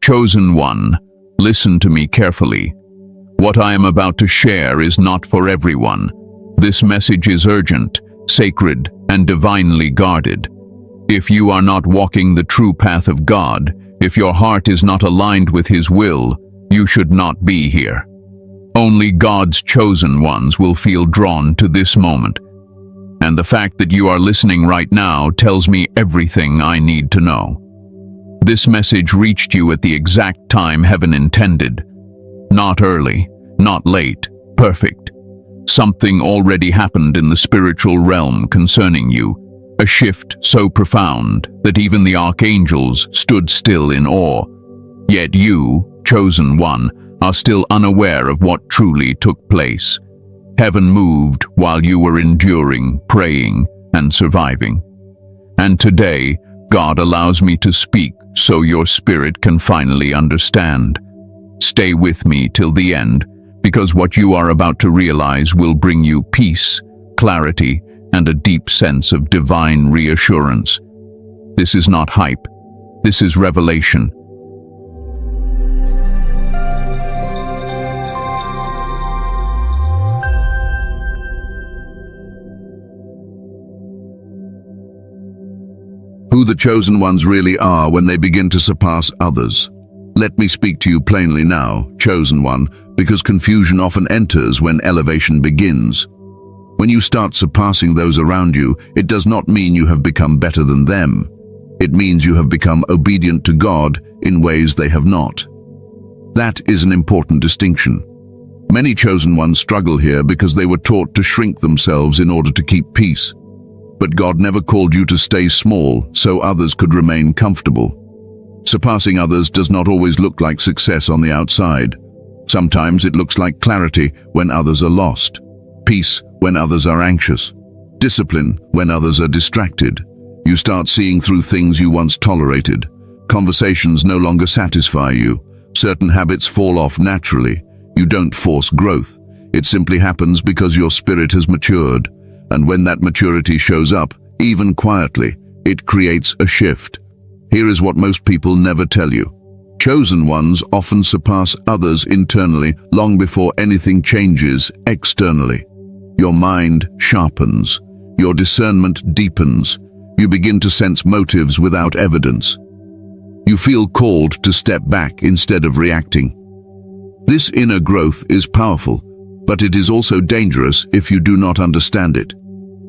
Chosen one, listen to me carefully. What I am about to share is not for everyone. This message is urgent, sacred, and divinely guarded. If you are not walking the true path of God, if your heart is not aligned with His will, you should not be here. Only God's chosen ones will feel drawn to this moment. And the fact that you are listening right now tells me everything I need to know. This message reached you at the exact time heaven intended. Not early, not late, perfect. Something already happened in the spiritual realm concerning you, a shift so profound that even the archangels stood still in awe. Yet you, chosen one, are still unaware of what truly took place. Heaven moved while you were enduring, praying, and surviving. And today, God allows me to speak so your spirit can finally understand. Stay with me till the end, because what you are about to realize will bring you peace, clarity, and a deep sense of divine reassurance. This is not hype. This is revelation. Who the chosen ones really are when they begin to surpass others. Let me speak to you plainly now, chosen one, because confusion often enters when elevation begins. When you start surpassing those around you, it does not mean you have become better than them. It means you have become obedient to God in ways they have not. That is an important distinction. Many chosen ones struggle here because they were taught to shrink themselves in order to keep peace. But God never called you to stay small so others could remain comfortable. Surpassing others does not always look like success on the outside. Sometimes it looks like clarity when others are lost, peace when others are anxious, discipline when others are distracted. You start seeing through things you once tolerated. Conversations no longer satisfy you. Certain habits fall off naturally. You don't force growth. It simply happens because your spirit has matured. And when that maturity shows up, even quietly, it creates a shift. Here is what most people never tell you. Chosen ones often surpass others internally long before anything changes externally. Your mind sharpens. Your discernment deepens. You begin to sense motives without evidence. You feel called to step back instead of reacting. This inner growth is powerful, but it is also dangerous if you do not understand it.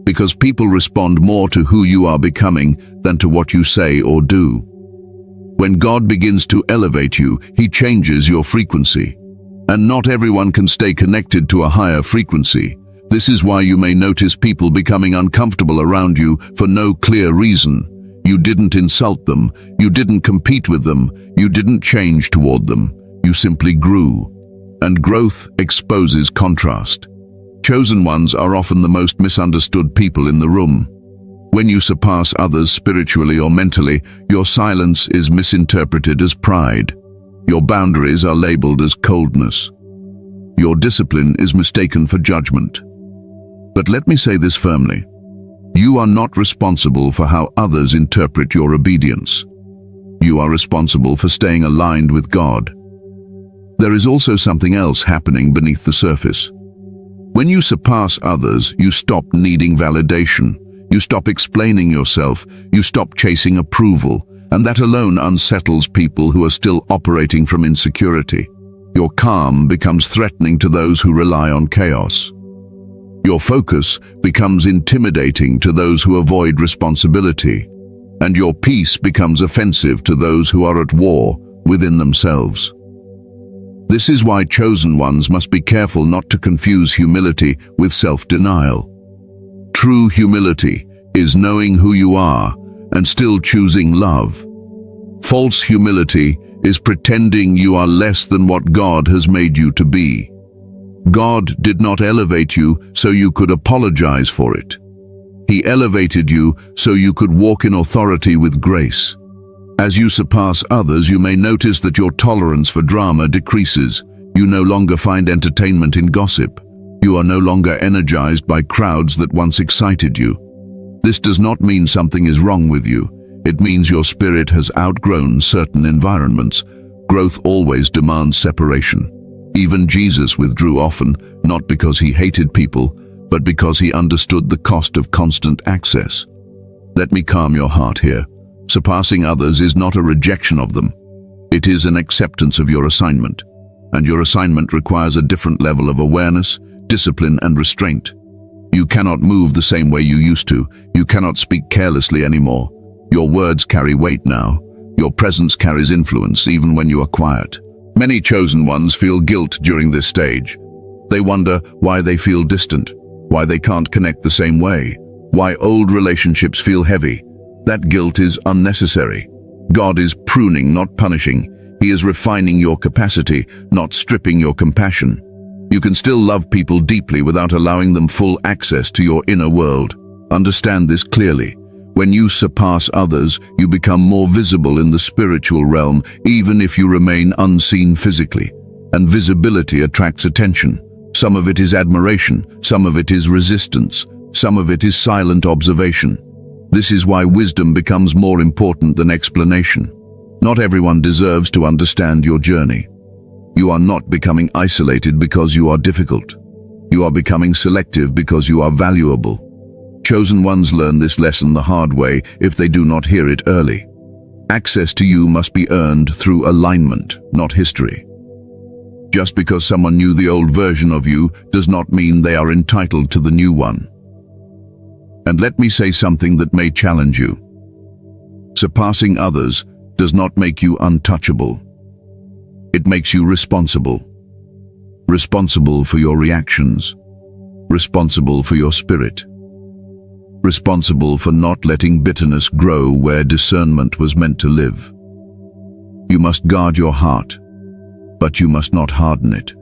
Because people respond more to who you are becoming than to what you say or do. When God begins to elevate you, He changes your frequency. And not everyone can stay connected to a higher frequency. This is why you may notice people becoming uncomfortable around you for no clear reason. You didn't insult them, you didn't compete with them, you didn't change toward them. You simply grew. And growth exposes contrast. Chosen ones are often the most misunderstood people in the room. When you surpass others spiritually or mentally, your silence is misinterpreted as pride. Your boundaries are labeled as coldness. Your discipline is mistaken for judgment. But let me say this firmly. You are not responsible for how others interpret your obedience. You are responsible for staying aligned with God. There is also something else happening beneath the surface. When you surpass others, you stop needing validation. You stop explaining yourself. You stop chasing approval. And that alone unsettles people who are still operating from insecurity. Your calm becomes threatening to those who rely on chaos. Your focus becomes intimidating to those who avoid responsibility. And your peace becomes offensive to those who are at war within themselves. This is why chosen ones must be careful not to confuse humility with self-denial. True humility is knowing who you are and still choosing love. False humility is pretending you are less than what God has made you to be. God did not elevate you so you could apologize for it. He elevated you so you could walk in authority with grace. As you surpass others, you may notice that your tolerance for drama decreases. You no longer find entertainment in gossip. You are no longer energized by crowds that once excited you. This does not mean something is wrong with you. It means your spirit has outgrown certain environments. Growth always demands separation. Even Jesus withdrew often, not because he hated people, but because he understood the cost of constant access. Let me calm your heart here. Surpassing others is not a rejection of them. It is an acceptance of your assignment. And your assignment requires a different level of awareness, discipline, and restraint. You cannot move the same way you used to. You cannot speak carelessly anymore. Your words carry weight now. Your presence carries influence, even when you are quiet. Many chosen ones feel guilt during this stage. They wonder why they feel distant, why they can't connect the same way, why old relationships feel heavy. That guilt is unnecessary. God is pruning, not punishing. He is refining your capacity, not stripping your compassion. You can still love people deeply without allowing them full access to your inner world. Understand this clearly. When you surpass others, you become more visible in the spiritual realm, even if you remain unseen physically. And visibility attracts attention. Some of it is admiration, some of it is resistance, some of it is silent observation. This is why wisdom becomes more important than explanation. Not everyone deserves to understand your journey. You are not becoming isolated because you are difficult. You are becoming selective because you are valuable. Chosen ones learn this lesson the hard way if they do not hear it early. Access to you must be earned through alignment, not history. Just because someone knew the old version of you does not mean they are entitled to the new one. And let me say something that may challenge you. Surpassing others does not make you untouchable. It makes you responsible. Responsible for your reactions. Responsible for your spirit. Responsible for not letting bitterness grow where discernment was meant to live. You must guard your heart, but you must not harden it.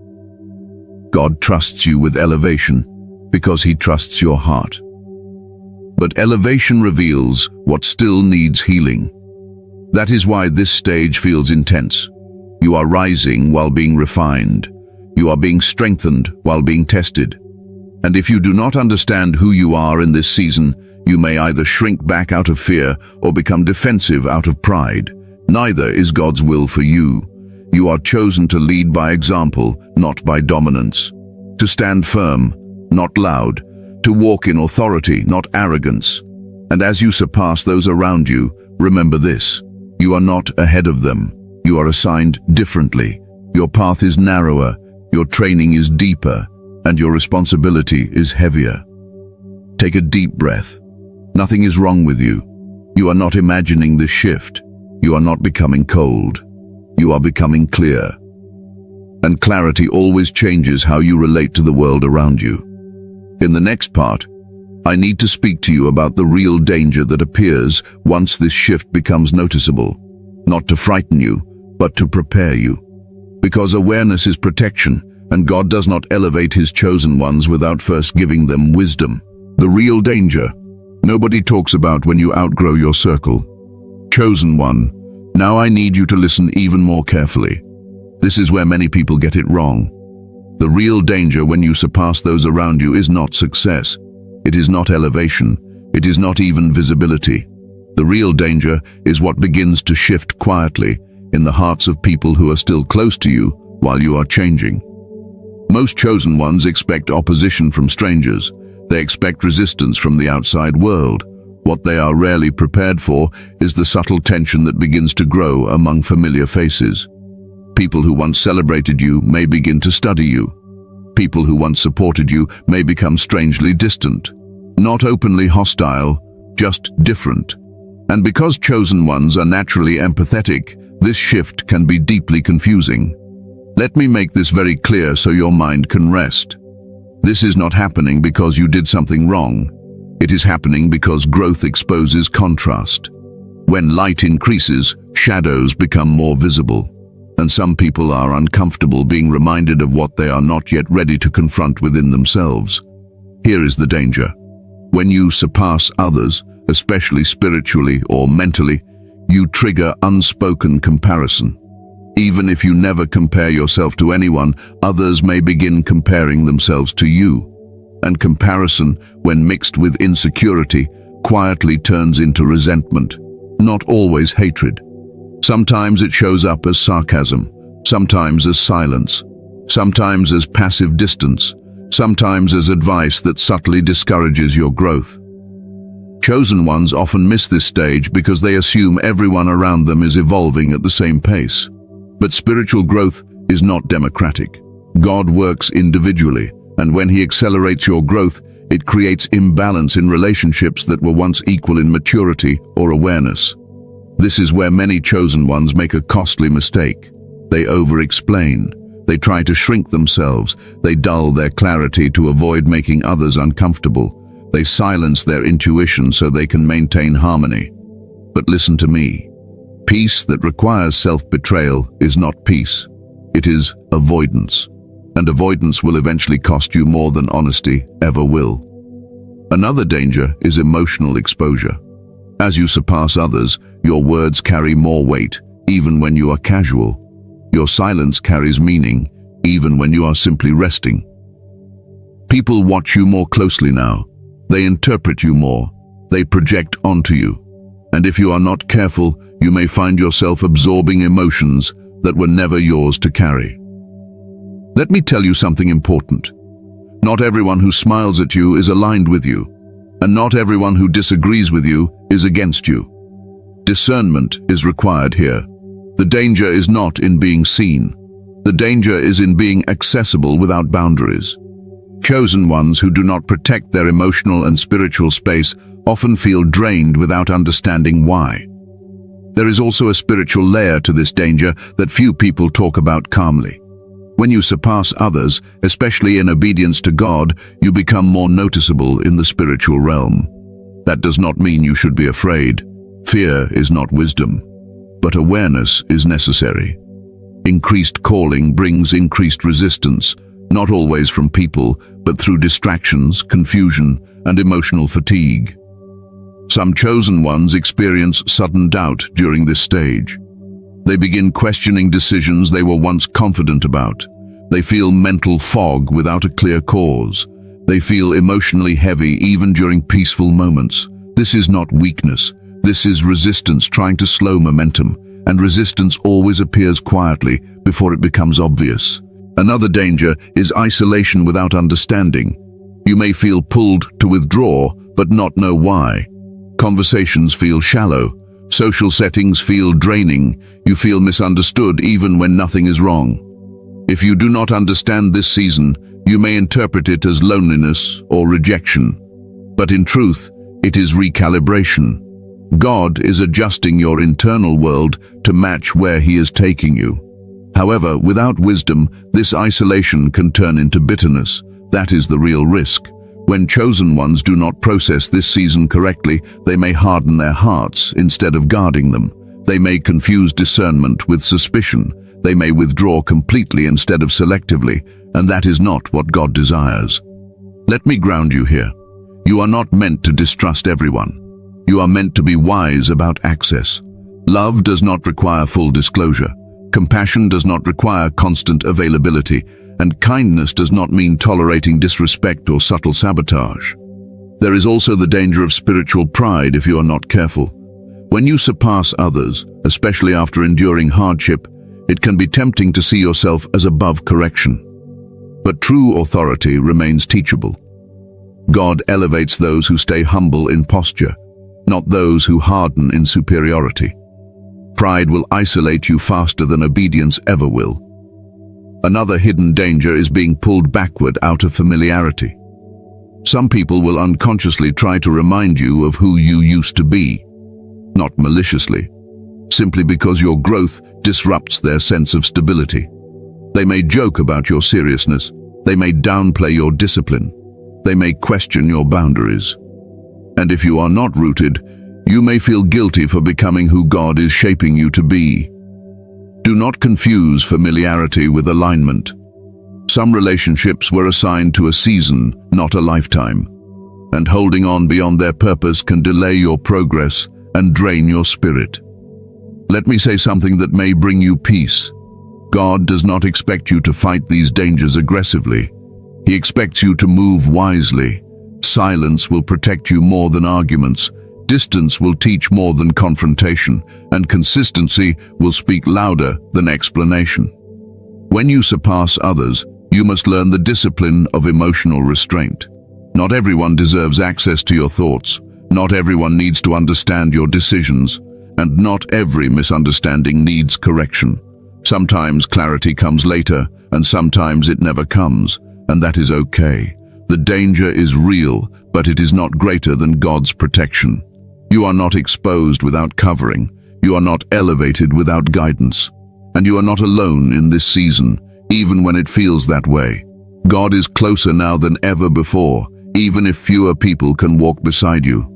God trusts you with elevation because he trusts your heart. But elevation reveals what still needs healing. That is why this stage feels intense. You are rising while being refined. You are being strengthened while being tested. And if you do not understand who you are in this season, you may either shrink back out of fear or become defensive out of pride. Neither is God's will for you. You are chosen to lead by example, not by dominance. To stand firm, not loud. To walk in authority, not arrogance. And as you surpass those around you, remember this. You are not ahead of them. You are assigned differently. Your path is narrower, your training is deeper, and your responsibility is heavier. Take a deep breath. Nothing is wrong with you. You are not imagining this shift. You are not becoming cold. You are becoming clear. And clarity always changes how you relate to the world around you. In the next part, I need to speak to you about the real danger that appears once this shift becomes noticeable. Not to frighten you, but to prepare you. Because awareness is protection, and God does not elevate his chosen ones without first giving them wisdom. The real danger. Nobody talks about when you outgrow your circle. Chosen one, now I need you to listen even more carefully. This is where many people get it wrong. The real danger when you surpass those around you is not success. It is not elevation. It is not even visibility. The real danger is what begins to shift quietly in the hearts of people who are still close to you while you are changing. Most chosen ones expect opposition from strangers. They expect resistance from the outside world. What they are rarely prepared for is the subtle tension that begins to grow among familiar faces. People who once celebrated you may begin to study you. People who once supported you may become strangely distant. Not openly hostile, just different. And because chosen ones are naturally empathetic, this shift can be deeply confusing. Let me make this very clear so your mind can rest. This is not happening because you did something wrong. It is happening because growth exposes contrast. When light increases, shadows become more visible. And some people are uncomfortable being reminded of what they are not yet ready to confront within themselves. Here is the danger. When you surpass others, especially spiritually or mentally, you trigger unspoken comparison. Even if you never compare yourself to anyone, others may begin comparing themselves to you. And comparison, when mixed with insecurity, quietly turns into resentment, not always hatred. Sometimes it shows up as sarcasm, sometimes as silence, sometimes as passive distance, sometimes as advice that subtly discourages your growth. Chosen ones often miss this stage because they assume everyone around them is evolving at the same pace. But spiritual growth is not democratic. God works individually, and when He accelerates your growth, it creates imbalance in relationships that were once equal in maturity or awareness. This is where many chosen ones make a costly mistake. They over-explain. They try to shrink themselves. They dull their clarity to avoid making others uncomfortable. They silence their intuition so they can maintain harmony. But listen to me. Peace that requires self-betrayal is not peace. It is avoidance. And avoidance will eventually cost you more than honesty ever will. Another danger is emotional exposure. As you surpass others, your words carry more weight, even when you are casual. Your silence carries meaning, even when you are simply resting. People watch you more closely now. They interpret you more. They project onto you. And if you are not careful, you may find yourself absorbing emotions that were never yours to carry. Let me tell you something important. Not everyone who smiles at you is aligned with you, and not everyone who disagrees with you is against you. Discernment is required here. The danger is not in being seen. The danger is in being accessible without boundaries. Chosen ones who do not protect their emotional and spiritual space often feel drained without understanding why. There is also a spiritual layer to this danger that few people talk about calmly. When you surpass others, especially in obedience to God, you become more noticeable in the spiritual realm. That does not mean you should be afraid. Fear is not wisdom, but awareness is necessary. Increased calling brings increased resistance, not always from people, but through distractions, confusion, and emotional fatigue. Some chosen ones experience sudden doubt during this stage. They begin questioning decisions they were once confident about. They feel mental fog without a clear cause. They feel emotionally heavy even during peaceful moments. This is not weakness. This is resistance trying to slow momentum, and resistance always appears quietly before it becomes obvious. Another danger is isolation without understanding. You may feel pulled to withdraw, but not know why. Conversations feel shallow. Social settings feel draining. You feel misunderstood even when nothing is wrong. If you do not understand this season, you may interpret it as loneliness or rejection. But in truth, it is recalibration. God is adjusting your internal world to match where He is taking you. However, without wisdom, this isolation can turn into bitterness. That is the real risk. When chosen ones do not process this season correctly, they may harden their hearts instead of guarding them. They may confuse discernment with suspicion. They may withdraw completely instead of selectively, and that is not what God desires. Let me ground you here. You are not meant to distrust everyone. You are meant to be wise about access. Love does not require full disclosure. Compassion does not require constant availability, and kindness does not mean tolerating disrespect or subtle sabotage. There is also the danger of spiritual pride if you are not careful. When you surpass others, especially after enduring hardship, it can be tempting to see yourself as above correction. But true authority remains teachable. God elevates those who stay humble in posture, not those who harden in superiority. Pride will isolate you faster than obedience ever will. Another hidden danger is being pulled backward out of familiarity. Some people will unconsciously try to remind you of who you used to be, not maliciously, simply because your growth disrupts their sense of stability. They may joke about your seriousness. They may downplay your discipline. They may question your boundaries. And if you are not rooted, you may feel guilty for becoming who God is shaping you to be. Do not confuse familiarity with alignment. Some relationships were assigned to a season, not a lifetime. And holding on beyond their purpose can delay your progress and drain your spirit. Let me say something that may bring you peace. God does not expect you to fight these dangers aggressively. He expects you to move wisely. Silence will protect you more than arguments. Distance will teach more than confrontation, and consistency will speak louder than explanation. When you surpass others, you must learn the discipline of emotional restraint. Not everyone deserves access to your thoughts. Not everyone needs to understand your decisions, and not every misunderstanding needs correction. Sometimes clarity comes later, and sometimes it never comes, and that is okay. The danger is real, but it is not greater than God's protection. You are not exposed without covering. You are not elevated without guidance. And you are not alone in this season, even when it feels that way. God is closer now than ever before, even if fewer people can walk beside you.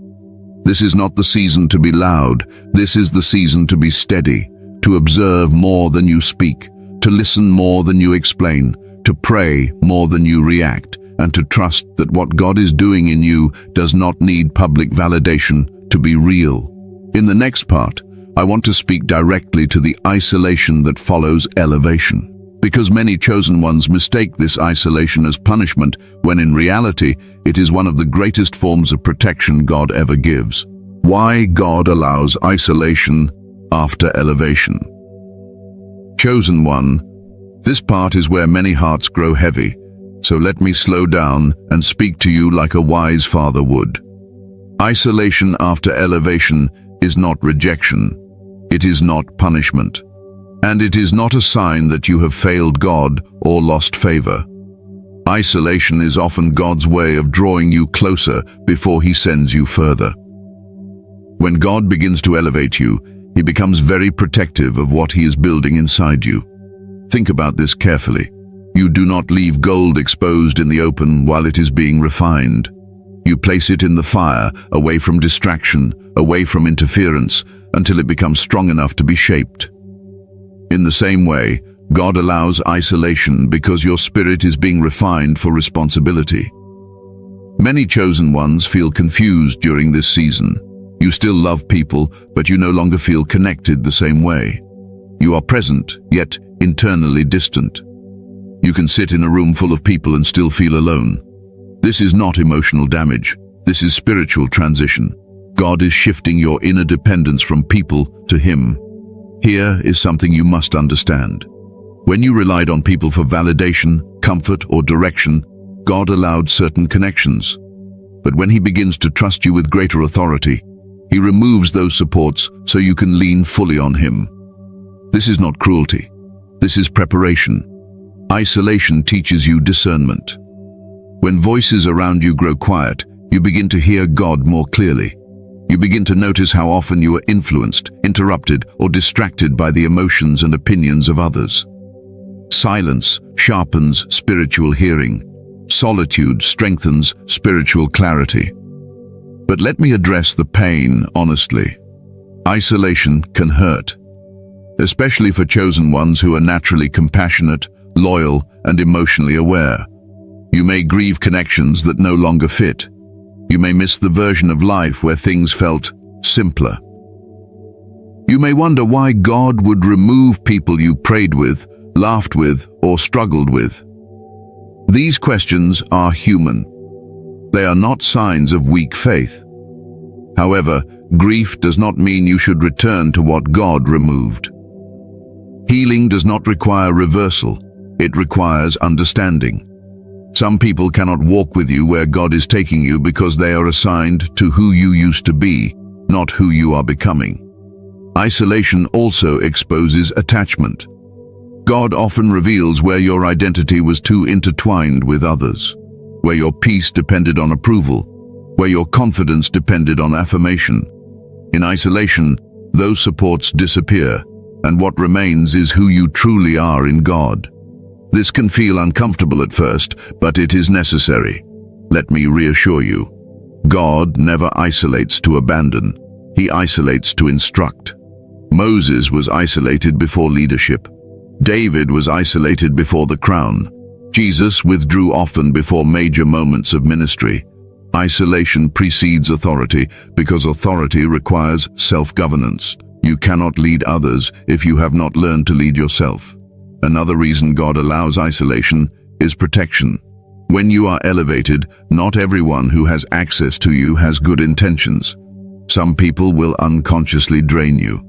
This is not the season to be loud. This is the season to be steady, to observe more than you speak, to listen more than you explain, to pray more than you react, and to trust that what God is doing in you does not need public validation to be real. In the next part, I want to speak directly to the isolation that follows elevation, because many chosen ones mistake this isolation as punishment, when in reality, it is one of the greatest forms of protection God ever gives. Why God allows isolation after elevation. Chosen one, this part is where many hearts grow heavy, so let me slow down and speak to you like a wise father would. Isolation after elevation is not rejection. It is not punishment. And it is not a sign that you have failed God or lost favor. Isolation is often God's way of drawing you closer before He sends you further. When God begins to elevate you, He becomes very protective of what He is building inside you. Think about this carefully. You do not leave gold exposed in the open while it is being refined. You place it in the fire, away from distraction, away from interference, until it becomes strong enough to be shaped. In the same way, God allows isolation because your spirit is being refined for responsibility. Many chosen ones feel confused during this season. You still love people, but you no longer feel connected the same way. You are present, yet internally distant. You can sit in a room full of people and still feel alone. This is not emotional damage. This is spiritual transition. God is shifting your inner dependence from people to Him. Here is something you must understand. When you relied on people for validation, comfort, or direction, God allowed certain connections. But when He begins to trust you with greater authority, He removes those supports so you can lean fully on Him. This is not cruelty. This is preparation. Isolation teaches you discernment. When voices around you grow quiet, you begin to hear God more clearly. You begin to notice how often you are influenced, interrupted, or distracted by the emotions and opinions of others. Silence sharpens spiritual hearing. Solitude strengthens spiritual clarity. But let me address the pain honestly. Isolation can hurt, especially for chosen ones who are naturally compassionate, loyal, and emotionally aware. You may grieve connections that no longer fit. You may miss the version of life where things felt simpler. You may wonder why God would remove people you prayed with, laughed with, or struggled with. These questions are human. They are not signs of weak faith. However, grief does not mean you should return to what God removed. Healing does not require reversal. It requires understanding. Some people cannot walk with you where God is taking you because they are assigned to who you used to be, not who you are becoming. Isolation also exposes attachment. God often reveals where your identity was too intertwined with others, where your peace depended on approval, where your confidence depended on affirmation. In isolation, those supports disappear, and what remains is who you truly are in God. This can feel uncomfortable at first, but it is necessary. Let me reassure you. God never isolates to abandon. He isolates to instruct. Moses was isolated before leadership. David was isolated before the crown. Jesus withdrew often before major moments of ministry. Isolation precedes authority because authority requires self-governance. You cannot lead others if you have not learned to lead yourself. Another reason God allows isolation is protection. When you are elevated, not everyone who has access to you has good intentions. Some people will unconsciously drain you.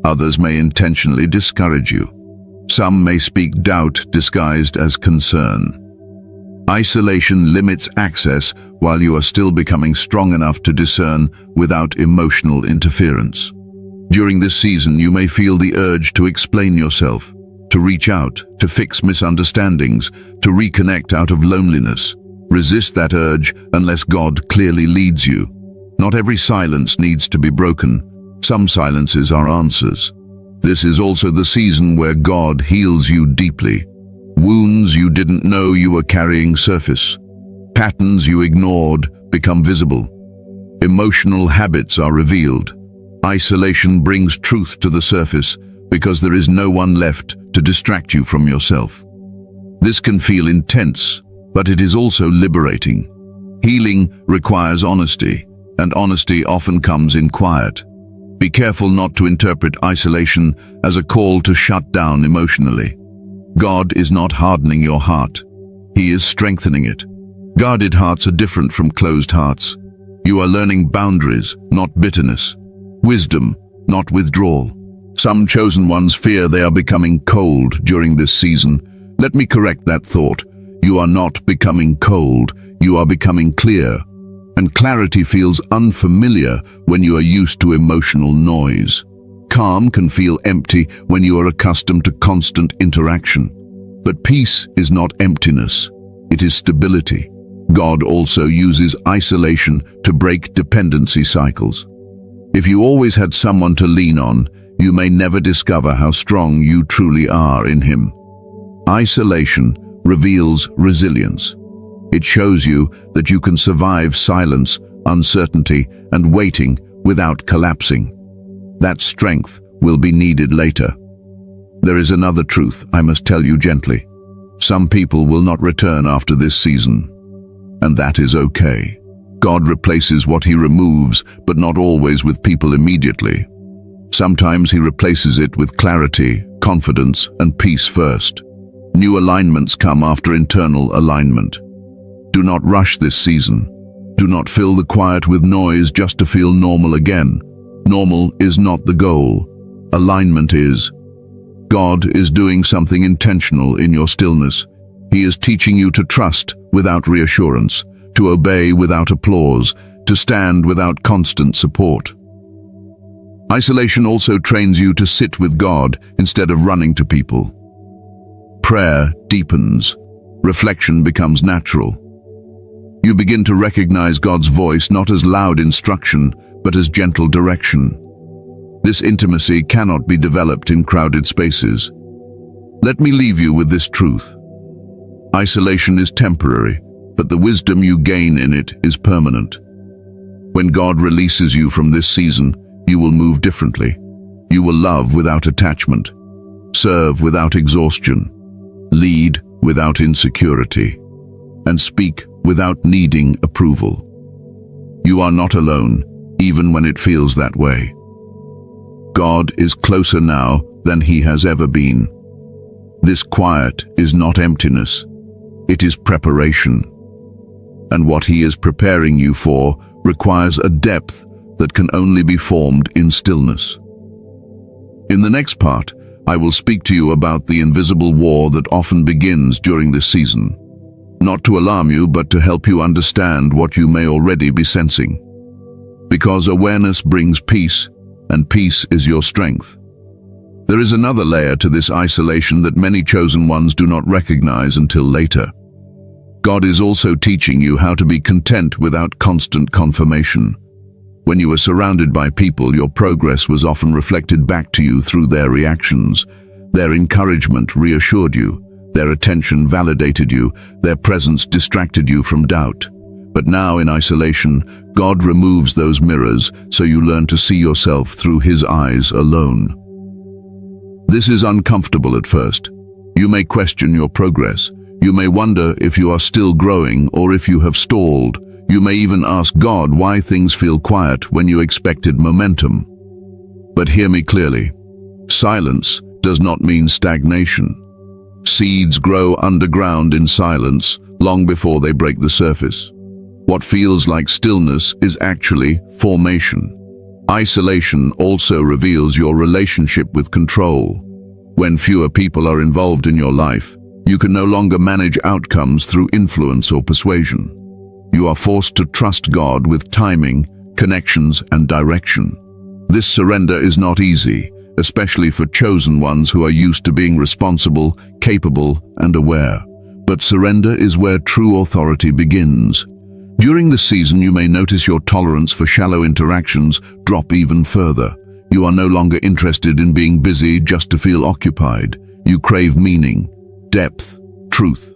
Others may intentionally discourage you. Some may speak doubt disguised as concern. Isolation limits access while you are still becoming strong enough to discern without emotional interference. During this season, you may feel the urge to explain yourself, to reach out, to fix misunderstandings, to reconnect out of loneliness. Resist that urge unless God clearly leads you. Not every silence needs to be broken. Some silences are answers. This is also the season where God heals you deeply. Wounds you didn't know you were carrying surface. Patterns you ignored become visible. Emotional habits are revealed. Isolation brings truth to the surface because there is no one left to distract you from yourself. This can feel intense, but it is also liberating. Healing requires honesty, and honesty often comes in quiet. Be careful not to interpret isolation as a call to shut down emotionally. God is not hardening your heart. He is strengthening it. Guarded hearts are different from closed hearts. You are learning boundaries, not bitterness. Wisdom, not withdrawal. Some chosen ones fear they are becoming cold during this season. Let me correct that thought. You are not becoming cold. You are becoming clear. And clarity feels unfamiliar when you are used to emotional noise. Calm can feel empty when you are accustomed to constant interaction. But peace is not emptiness. It is stability. God also uses isolation to break dependency cycles. If you always had someone to lean on, you may never discover how strong you truly are in Him. Isolation reveals resilience. It shows you that you can survive silence, uncertainty, and waiting without collapsing. That strength will be needed later. There is another truth I must tell you gently. Some people will not return after this season, and that is okay. God replaces what He removes, but not always with people immediately. Sometimes He replaces it with clarity, confidence, and peace first. New alignments come after internal alignment. Do not rush this season. Do not fill the quiet with noise just to feel normal again. Normal is not the goal. Alignment is. God is doing something intentional in your stillness. He is teaching you to trust without reassurance, to obey without applause, to stand without constant support. Isolation also trains you to sit with God instead of running to people. Prayer deepens. Reflection becomes natural. You begin to recognize God's voice not as loud instruction, but as gentle direction. This intimacy cannot be developed in crowded spaces. Let me leave you with this truth. Isolation is temporary, but the wisdom you gain in it is permanent. When God releases you from this season, you will move differently. You will love without attachment, serve without exhaustion, lead without insecurity, and speak without needing approval. You are not alone, even when it feels that way. God is closer now than He has ever been. This quiet is not emptiness. It is preparation. And what He is preparing you for requires a depth that can only be formed in stillness. In the next part, I will speak to you about the invisible war that often begins during this season. Not to alarm you, but to help you understand what you may already be sensing. Because awareness brings peace, and peace is your strength. There is another layer to this isolation that many chosen ones do not recognize until later. God is also teaching you how to be content without constant confirmation. When you were surrounded by people, your progress was often reflected back to you through their reactions. Their encouragement reassured you. Their attention validated you. Their presence distracted you from doubt. But now in isolation, God removes those mirrors so you learn to see yourself through His eyes alone. This is uncomfortable at first. You may question your progress. You may wonder if you are still growing or if you have stalled. You may even ask God why things feel quiet when you expected momentum. But hear me clearly. Silence does not mean stagnation. Seeds grow underground in silence long before they break the surface. What feels like stillness is actually formation. Isolation also reveals your relationship with control. When fewer people are involved in your life, you can no longer manage outcomes through influence or persuasion. You are forced to trust God with timing, connections, and direction. This surrender is not easy, especially for chosen ones who are used to being responsible, capable, and aware. But surrender is where true authority begins. During this season, you may notice your tolerance for shallow interactions drop even further. You are no longer interested in being busy just to feel occupied. You crave meaning, depth, truth.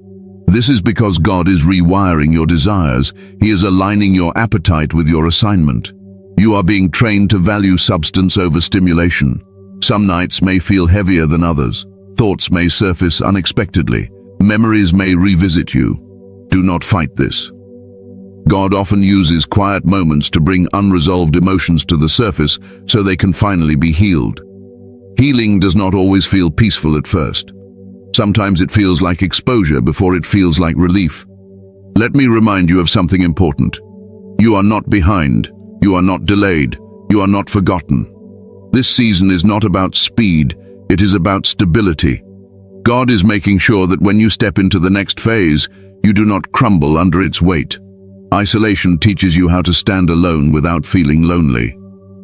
This is because God is rewiring your desires. He is aligning your appetite with your assignment. You are being trained to value substance over stimulation. Some nights may feel heavier than others. Thoughts may surface unexpectedly. Memories may revisit you. Do not fight this. God often uses quiet moments to bring unresolved emotions to the surface so they can finally be healed. Healing does not always feel peaceful at first. Sometimes it feels like exposure before it feels like relief. Let me remind you of something important. You are not behind. You are not delayed. You are not forgotten. This season is not about speed. It is about stability. God is making sure that when you step into the next phase, you do not crumble under its weight. Isolation teaches you how to stand alone without feeling lonely.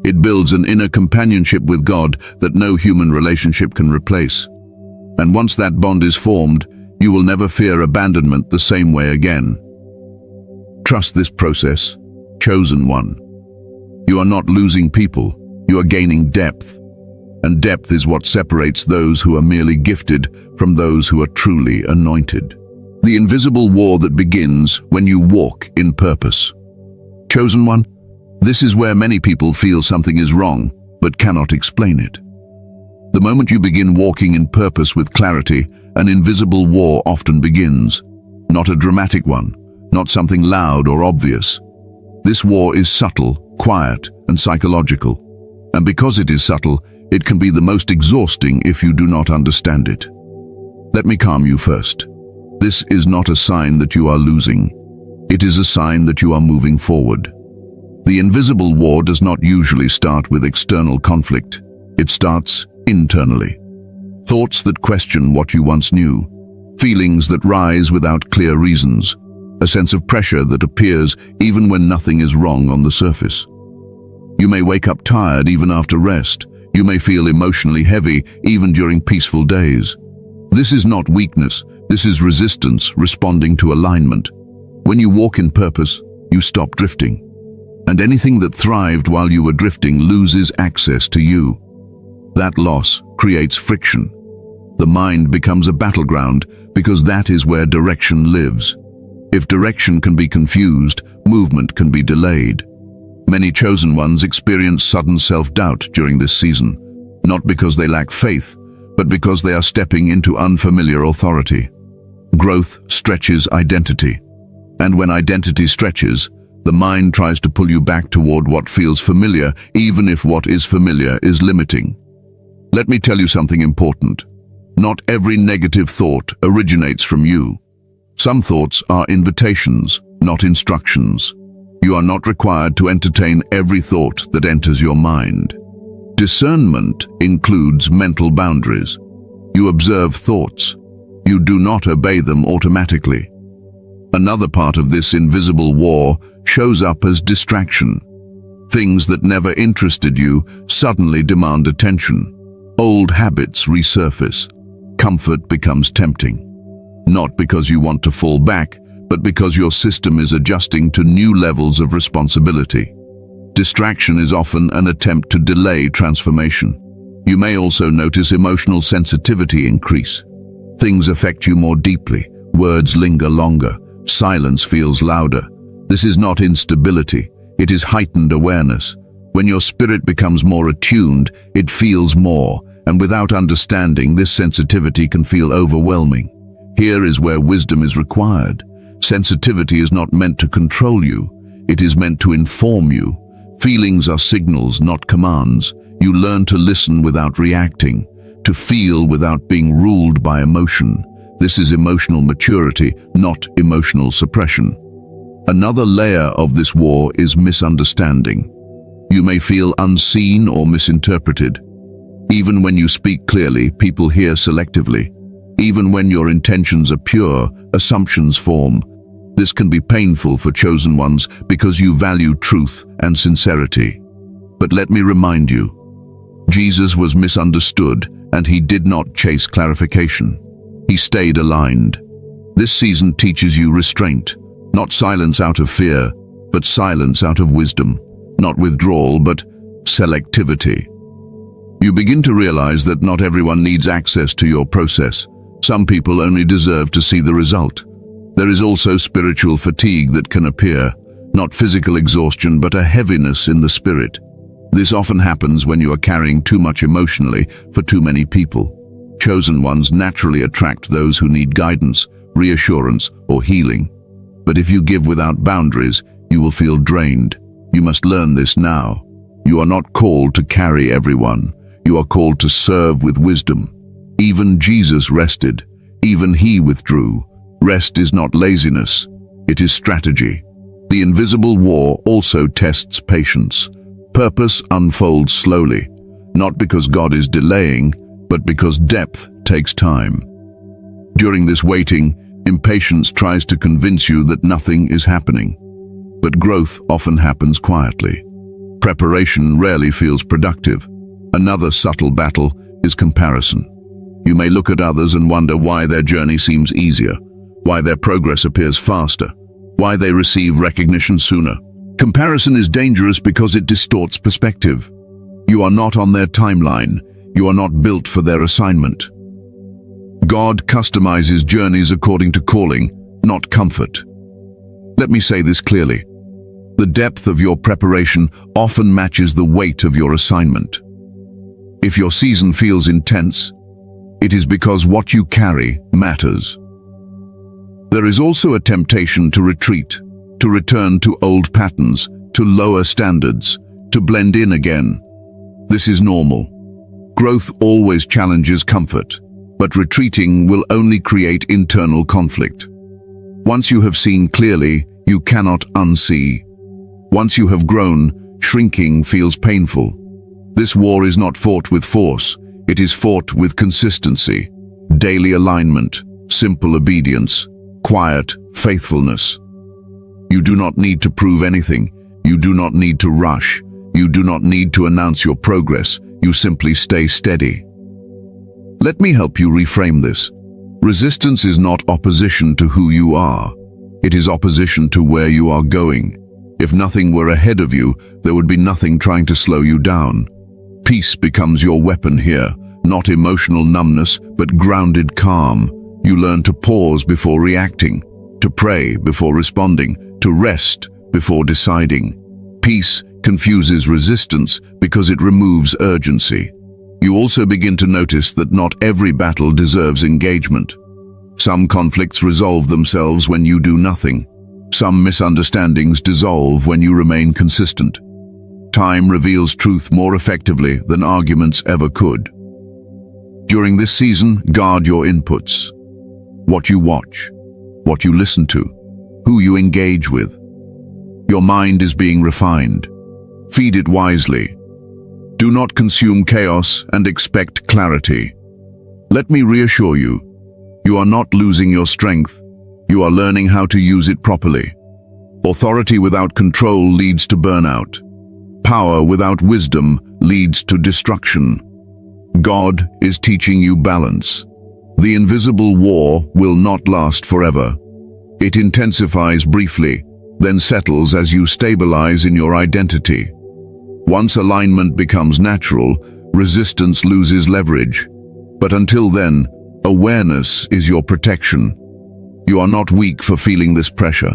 It builds an inner companionship with God that no human relationship can replace. And once that bond is formed, you will never fear abandonment the same way again. Trust this process, chosen one. You are not losing people, you are gaining depth. And depth is what separates those who are merely gifted from those who are truly anointed. The invisible war that begins when you walk in purpose. Chosen one, this is where many people feel something is wrong, but cannot explain it. The moment you begin walking in purpose with clarity, an invisible war often begins. Not a dramatic one, not something loud or obvious. This war is subtle, quiet, and psychological. And because it is subtle, it can be the most exhausting if you do not understand it. Let me calm you first. This is not a sign that you are losing. It is a sign that you are moving forward. The invisible war does not usually start with external conflict. It starts internally. Thoughts that question what you once knew. Feelings that rise without clear reasons. A sense of pressure that appears even when nothing is wrong on the surface. You may wake up tired even after rest. You may feel emotionally heavy even during peaceful days. This is not weakness. This is resistance responding to alignment. When you walk in purpose, you stop drifting. And anything that thrived while you were drifting loses access to you. That loss creates friction. The mind becomes a battleground because that is where direction lives. If direction can be confused, movement can be delayed. Many chosen ones experience sudden self-doubt during this season, not because they lack faith, but because they are stepping into unfamiliar authority. Growth stretches identity. And when identity stretches, the mind tries to pull you back toward what feels familiar, even if what is familiar is limiting. Let me tell you something important. Not every negative thought originates from you. Some thoughts are invitations, not instructions. You are not required to entertain every thought that enters your mind. Discernment includes mental boundaries. You observe thoughts. You do not obey them automatically. Another part of this invisible war shows up as distraction. Things that never interested you suddenly demand attention. Old habits resurface. Comfort becomes tempting. Not because you want to fall back, but because your system is adjusting to new levels of responsibility. Distraction is often an attempt to delay transformation. You may also notice emotional sensitivity increase. Things affect you more deeply. Words linger longer. Silence feels louder. This is not instability. It is heightened awareness. When your spirit becomes more attuned, it feels more, and without understanding, this sensitivity can feel overwhelming. Here is where wisdom is required. Sensitivity is not meant to control you. It is meant to inform you. Feelings are signals, not commands. You learn to listen without reacting, to feel without being ruled by emotion. This is emotional maturity, not emotional suppression. Another layer of this war is misunderstanding. You may feel unseen or misinterpreted. Even when you speak clearly, people hear selectively. Even when your intentions are pure, assumptions form. This can be painful for chosen ones because you value truth and sincerity. But let me remind you, Jesus was misunderstood and he did not chase clarification. He stayed aligned. This season teaches you restraint, not silence out of fear, but silence out of wisdom, not withdrawal, but selectivity. You begin to realize that not everyone needs access to your process. Some people only deserve to see the result. There is also spiritual fatigue that can appear, not physical exhaustion, but a heaviness in the spirit. This often happens when you are carrying too much emotionally for too many people. Chosen ones naturally attract those who need guidance, reassurance, or healing. But if you give without boundaries, you will feel drained. You must learn this now. You are not called to carry everyone. You are called to serve with wisdom. Even Jesus rested. Even he withdrew. Rest is not laziness. It is strategy. The invisible war also tests patience. Purpose unfolds slowly, not because God is delaying, but because depth takes time. During this waiting, impatience tries to convince you that nothing is happening. But growth often happens quietly. Preparation rarely feels productive. Another subtle battle is comparison. You may look at others and wonder why their journey seems easier, why their progress appears faster, why they receive recognition sooner. Comparison is dangerous because it distorts perspective. You are not on their timeline. You are not built for their assignment. God customizes journeys according to calling, not comfort. Let me say this clearly. The depth of your preparation often matches the weight of your assignment. If your season feels intense, it is because what you carry matters. There is also a temptation to retreat, to return to old patterns, to lower standards, to blend in again. This is normal. Growth always challenges comfort, but retreating will only create internal conflict. Once you have seen clearly, you cannot unsee. Once you have grown, shrinking feels painful. This war is not fought with force. It is fought with consistency, daily alignment, simple obedience, quiet faithfulness. You do not need to prove anything. You do not need to rush. You do not need to announce your progress. You simply stay steady. Let me help you reframe this. Resistance is not opposition to who you are. It is opposition to where you are going. If nothing were ahead of you, there would be nothing trying to slow you down. Peace becomes your weapon here, not emotional numbness, but grounded calm. You learn to pause before reacting, to pray before responding, to rest before deciding. Peace confuses resistance because it removes urgency. You also begin to notice that not every battle deserves engagement. Some conflicts resolve themselves when you do nothing. Some misunderstandings dissolve when you remain consistent. Time reveals truth more effectively than arguments ever could. During this season, guard your inputs. What you watch, what you listen to, who you engage with. Your mind is being refined. Feed it wisely. Do not consume chaos and expect clarity. Let me reassure you, you are not losing your strength. You are learning how to use it properly. Authority without control leads to burnout. Power without wisdom leads to destruction. God is teaching you balance. The invisible war will not last forever. It intensifies briefly, then settles as you stabilize in your identity. Once alignment becomes natural, resistance loses leverage. But until then, awareness is your protection. You are not weak for feeling this pressure.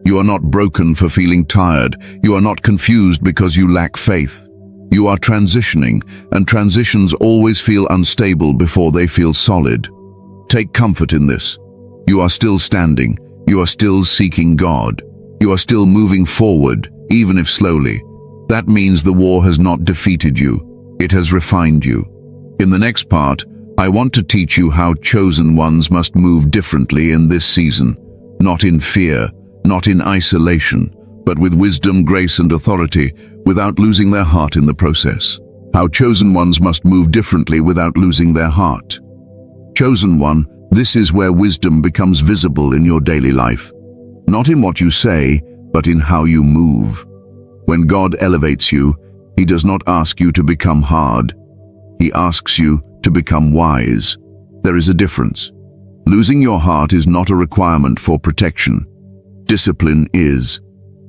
You are not broken for feeling tired. You are not confused because you lack faith. You are transitioning, and transitions always feel unstable before they feel solid. Take comfort in this. You are still standing. You are still seeking God. You are still moving forward, even if slowly. That means the war has not defeated you. It has refined you. In the next part, I want to teach you how chosen ones must move differently in this season. Not in fear, not in isolation, but with wisdom, grace, and authority, without losing their heart in the process. How chosen ones must move differently without losing their heart. Chosen one, this is where wisdom becomes visible in your daily life. Not in what you say, but in how you move. When God elevates you, He does not ask you to become hard. He asks you to become wise. There is a difference. Losing your heart is not a requirement for protection. Discipline is.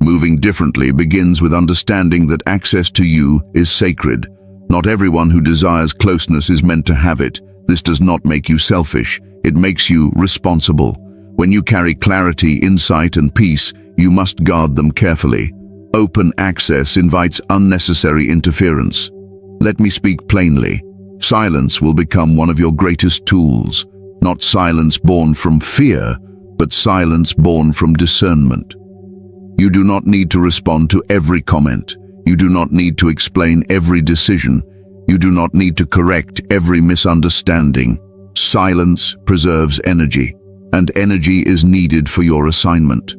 Moving differently begins with understanding that access to you is sacred. Not everyone who desires closeness is meant to have it. This does not make you selfish. It makes you responsible. When you carry clarity, insight, and peace, you must guard them carefully. Open access invites unnecessary interference. Let me speak plainly. Silence will become one of your greatest tools. Not silence born from fear, but silence born from discernment. You do not need to respond to every comment. You do not need to explain every decision. You do not need to correct every misunderstanding. Silence preserves energy, and energy is needed for your assignment.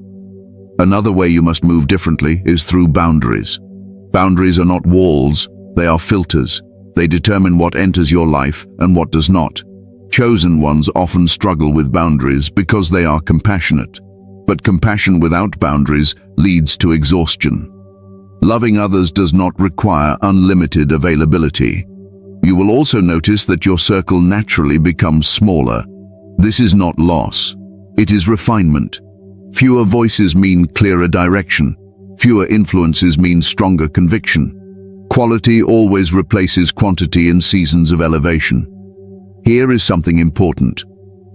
Another way you must move differently is through boundaries. Boundaries are not walls, they are filters. They determine what enters your life and what does not. Chosen ones often struggle with boundaries because they are compassionate. But compassion without boundaries leads to exhaustion. Loving others does not require unlimited availability. You will also notice that your circle naturally becomes smaller. This is not loss. It is refinement. Fewer voices mean clearer direction. Fewer influences mean stronger conviction. Quality always replaces quantity in seasons of elevation. Here is something important.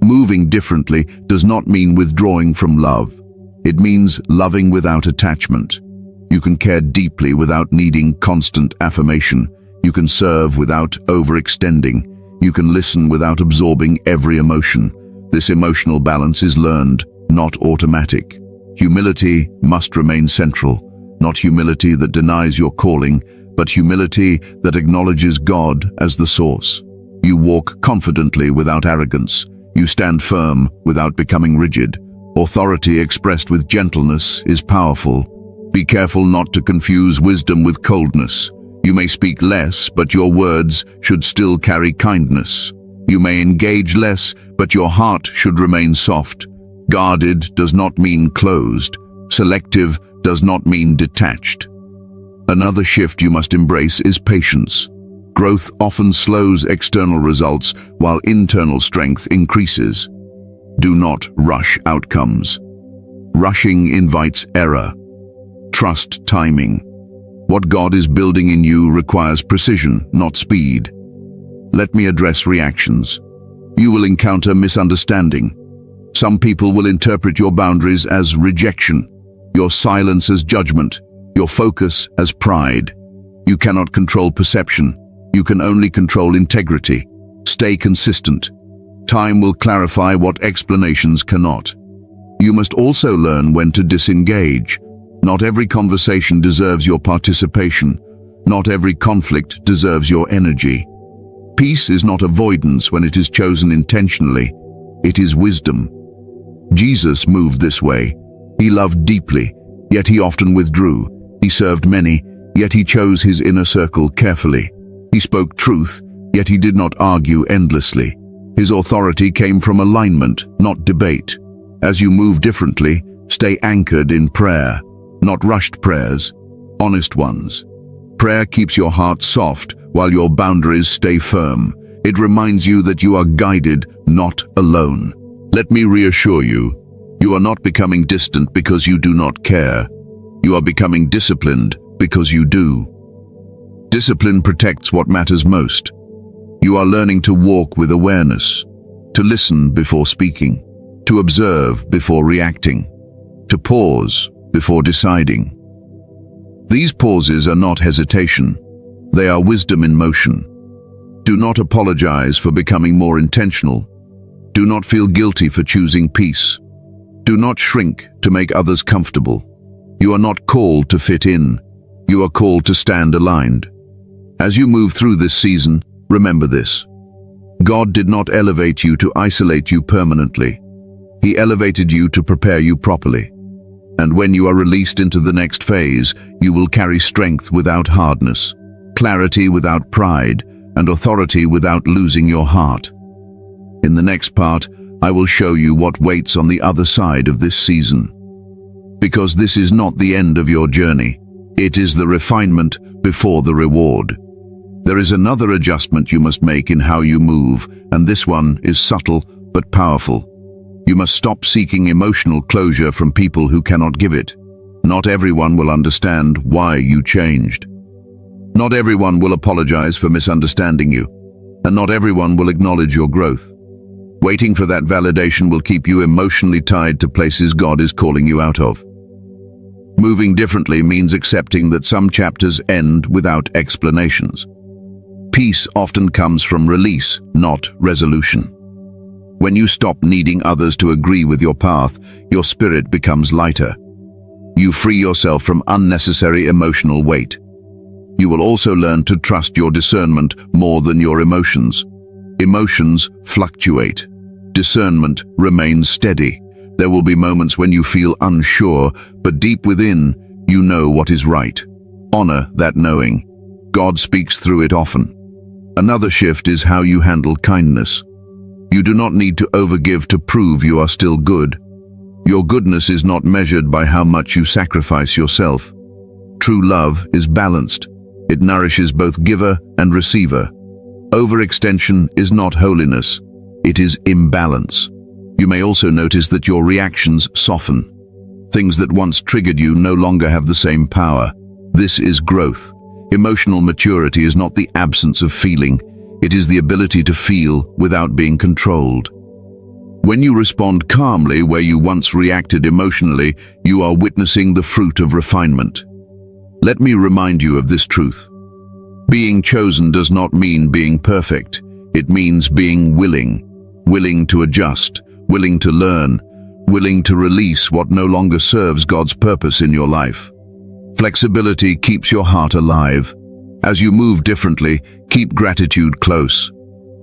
Moving differently does not mean withdrawing from love. It means loving without attachment. You can care deeply without needing constant affirmation. You can serve without overextending. You can listen without absorbing every emotion. This emotional balance is learned, not automatic. Humility must remain central, not humility that denies your calling, but humility that acknowledges God as the source. You walk confidently without arrogance. You stand firm without becoming rigid. Authority expressed with gentleness is powerful. Be careful not to confuse wisdom with coldness. You may speak less, but your words should still carry kindness. You may engage less, but your heart should remain soft. Guarded does not mean closed. Selective does not mean detached. Another shift you must embrace is patience. Growth often slows external results while internal strength increases. Do not rush outcomes. Rushing invites error. Trust timing. What God is building in you requires precision, not speed. Let me address reactions. You will encounter misunderstanding. Some people will interpret your boundaries as rejection, your silence as judgment, your focus as pride. You cannot control perception. You can only control integrity. Stay consistent. Time will clarify what explanations cannot. You must also learn when to disengage. Not every conversation deserves your participation. Not every conflict deserves your energy. Peace is not avoidance when it is chosen intentionally. It is wisdom. Jesus moved this way. He loved deeply, yet he often withdrew. He served many, yet he chose his inner circle carefully. He spoke truth, yet he did not argue endlessly. His authority came from alignment, not debate. As you move differently, stay anchored in prayer. Not rushed prayers, honest ones. Prayer keeps your heart soft while your boundaries stay firm. It reminds you that you are guided, not alone. Let me reassure you, you are not becoming distant because you do not care. You are becoming disciplined because you do. Discipline protects what matters most. You are learning to walk with awareness, to listen before speaking, to observe before reacting, to pause before deciding. These pauses are not hesitation. They are wisdom in motion. Do not apologize for becoming more intentional. Do not feel guilty for choosing peace. Do not shrink to make others comfortable. You are not called to fit in. You are called to stand aligned. As you move through this season, remember this. God did not elevate you to isolate you permanently. He elevated you to prepare you properly. And when you are released into the next phase, you will carry strength without hardness, clarity without pride, and authority without losing your heart. In the next part, I will show you what waits on the other side of this season. Because this is not the end of your journey. It is the refinement before the reward. There is another adjustment you must make in how you move, and this one is subtle but powerful. You must stop seeking emotional closure from people who cannot give it. Not everyone will understand why you changed. Not everyone will apologize for misunderstanding you, and not everyone will acknowledge your growth. Waiting for that validation will keep you emotionally tied to places God is calling you out of. Moving differently means accepting that some chapters end without explanations. Peace often comes from release, not resolution. When you stop needing others to agree with your path, your spirit becomes lighter. You free yourself from unnecessary emotional weight. You will also learn to trust your discernment more than your emotions. Emotions fluctuate. Discernment remains steady. There will be moments when you feel unsure, but deep within, you know what is right. Honor that knowing. God speaks through it often. Another shift is how you handle kindness. You do not need to overgive to prove you are still good. Your goodness is not measured by how much you sacrifice yourself. True love is balanced. It nourishes both giver and receiver. Overextension is not holiness. It is imbalance. You may also notice that your reactions soften. Things that once triggered you no longer have the same power. This is growth. Emotional maturity is not the absence of feeling. It is the ability to feel without being controlled. When you respond calmly where you once reacted emotionally, you are witnessing the fruit of refinement. Let me remind you of this truth. Being chosen does not mean being perfect. It means being willing to adjust, willing to learn, willing to release what no longer serves God's purpose in your life. Flexibility keeps your heart alive. As you move differently, keep gratitude close.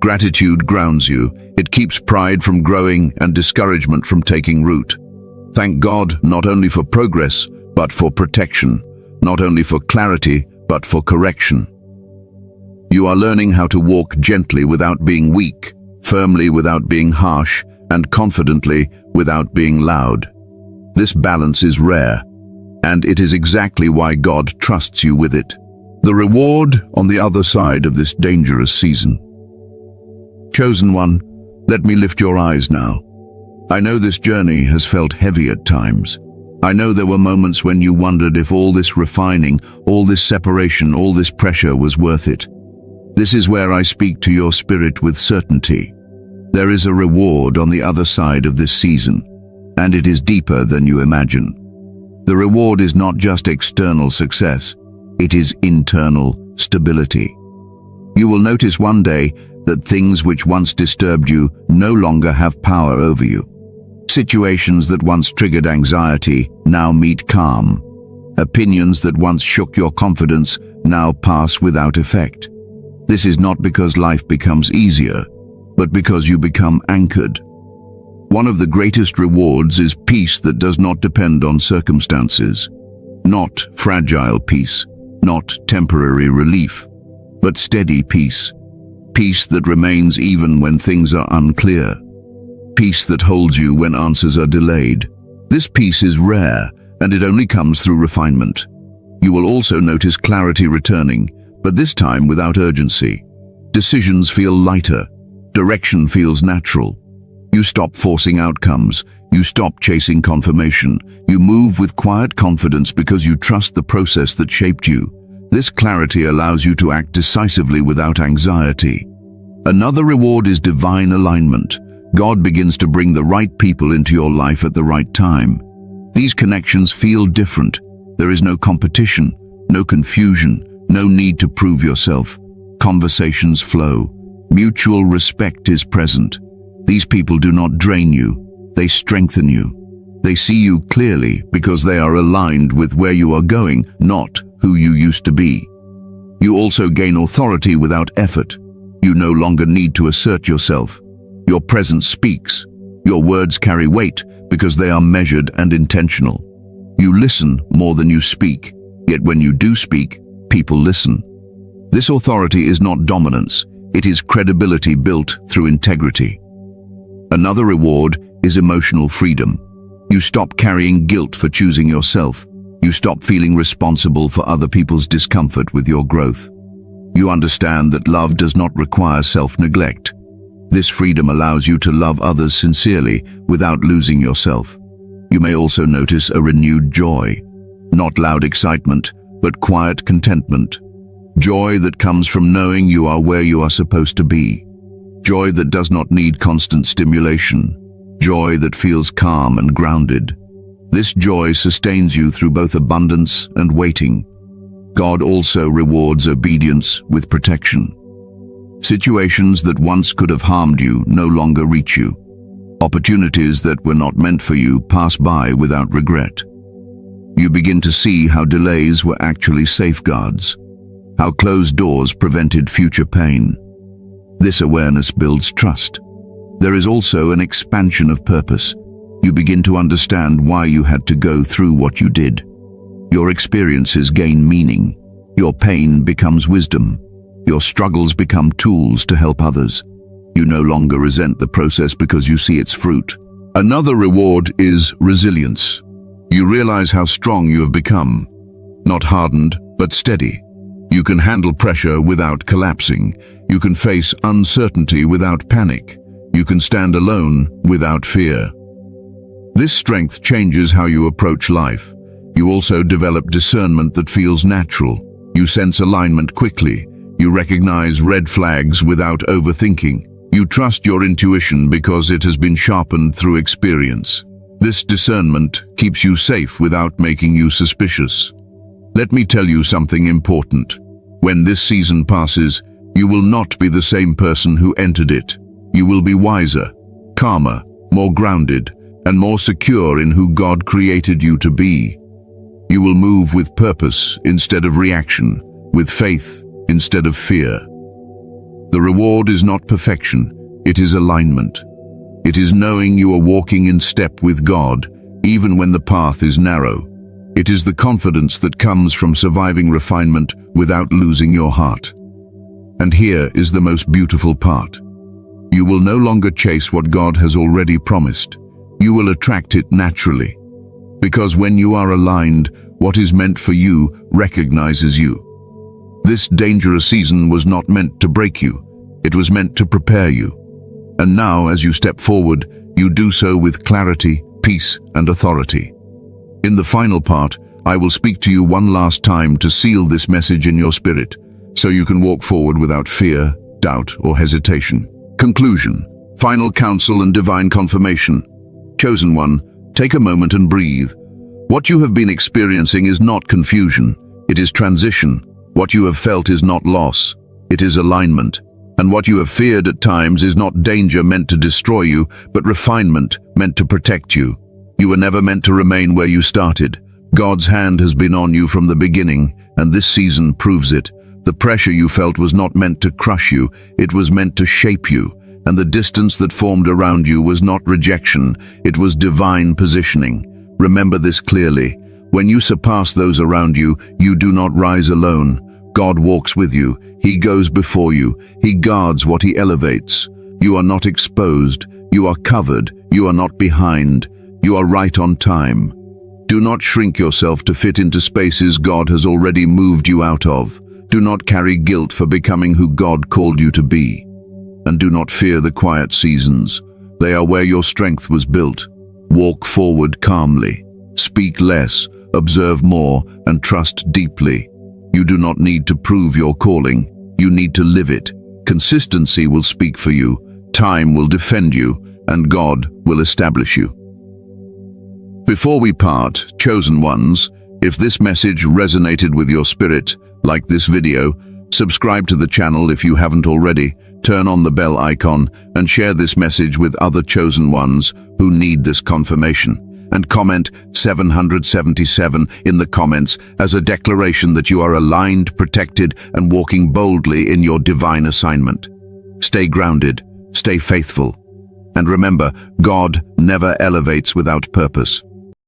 Gratitude grounds you. It keeps pride from growing and discouragement from taking root. Thank God not only for progress, but for protection. Not only for clarity, but for correction. You are learning how to walk gently without being weak, firmly without being harsh, and confidently without being loud. This balance is rare, and it is exactly why God trusts you with it. The reward on the other side of this dangerous season. Chosen one, let me lift your eyes now. I know this journey has felt heavy at times. I know there were moments when you wondered if all this refining, all this separation, all this pressure was worth it. This is where I speak to your spirit with certainty. There is a reward on the other side of this season, and it is deeper than you imagine. The reward is not just external success, it is internal stability. You will notice one day that things which once disturbed you no longer have power over you. Situations that once triggered anxiety now meet calm. Opinions that once shook your confidence now pass without effect. This is not because life becomes easier, but because you become anchored. One of the greatest rewards is peace that does not depend on circumstances. Not fragile peace, not temporary relief, but steady peace. Peace that remains even when things are unclear. Peace that holds you when answers are delayed. This peace is rare, and it only comes through refinement. You will also notice clarity returning, but this time without urgency. Decisions feel lighter. Direction feels natural. You stop forcing outcomes. You stop chasing confirmation. You move with quiet confidence because you trust the process that shaped you. This clarity allows you to act decisively without anxiety. Another reward is divine alignment. God begins to bring the right people into your life at the right time. These connections feel different. There is no competition, no confusion, no need to prove yourself. Conversations flow. Mutual respect is present. These people do not drain you, they strengthen you. They see you clearly because they are aligned with where you are going, not who you used to be. You also gain authority without effort. You no longer need to assert yourself. Your presence speaks. Your words carry weight because they are measured and intentional. You listen more than you speak, yet when you do speak, people listen. This authority is not dominance, it is credibility built through integrity. Another reward is emotional freedom. You stop carrying guilt for choosing yourself. You stop feeling responsible for other people's discomfort with your growth. You understand that love does not require self-neglect. This freedom allows you to love others sincerely without losing yourself. You may also notice a renewed joy, not loud excitement, but quiet contentment. Joy that comes from knowing you are where you are supposed to be. Joy that does not need constant stimulation. Joy that feels calm and grounded. This joy sustains you through both abundance and waiting. God also rewards obedience with protection. Situations that once could have harmed you no longer reach you. Opportunities that were not meant for you pass by without regret. You begin to see how delays were actually safeguards, how closed doors prevented future pain. This awareness builds trust. There is also an expansion of purpose. You begin to understand why you had to go through what you did. Your experiences gain meaning. Your pain becomes wisdom. Your struggles become tools to help others. You no longer resent the process because you see its fruit. Another reward is resilience. You realize how strong you have become. Not hardened, but steady. You can handle pressure without collapsing. You can face uncertainty without panic. You can stand alone without fear. This strength changes how you approach life. You also develop discernment that feels natural. You sense alignment quickly. You recognize red flags without overthinking. You trust your intuition because it has been sharpened through experience. This discernment keeps you safe without making you suspicious. Let me tell you something important. When this season passes, you will not be the same person who entered it. You will be wiser, calmer, more grounded, and more secure in who God created you to be. You will move with purpose instead of reaction, with faith instead of fear. The reward is not perfection, it is alignment. It is knowing you are walking in step with God, even when the path is narrow. It is the confidence that comes from surviving refinement without losing your heart. And here is the most beautiful part. You will no longer chase what God has already promised. You will attract it naturally. Because when you are aligned, what is meant for you recognizes you. This dangerous season was not meant to break you. It was meant to prepare you. And now, as you step forward, you do so with clarity, peace, and authority. In the final part, I will speak to you one last time to seal this message in your spirit, so you can walk forward without fear, doubt, or hesitation. Conclusion. Final counsel and divine confirmation. Chosen one, take a moment and breathe. What you have been experiencing is not confusion. It is transition. What you have felt is not loss. It is alignment. And what you have feared at times is not danger meant to destroy you, but refinement meant to protect you. You were never meant to remain where you started. God's hand has been on you from the beginning, and this season proves it. The pressure you felt was not meant to crush you, it was meant to shape you. And the distance that formed around you was not rejection, it was divine positioning. Remember this clearly. When you surpass those around you, you do not rise alone. God walks with you. He goes before you. He guards what He elevates. You are not exposed. You are covered. You are not behind. You are right on time. Do not shrink yourself to fit into spaces God has already moved you out of. Do not carry guilt for becoming who God called you to be. And do not fear the quiet seasons. They are where your strength was built. Walk forward calmly. Speak less, observe more, and trust deeply. You do not need to prove your calling. You need to live it. Consistency will speak for you. Time will defend you, and God will establish you. Before we part, chosen ones, if this message resonated with your spirit, like this video, subscribe to the channel if you haven't already, turn on the bell icon, and share this message with other chosen ones who need this confirmation. And comment 777 in the comments as a declaration that you are aligned, protected, and walking boldly in your divine assignment. Stay grounded, stay faithful, and remember, God never elevates without purpose.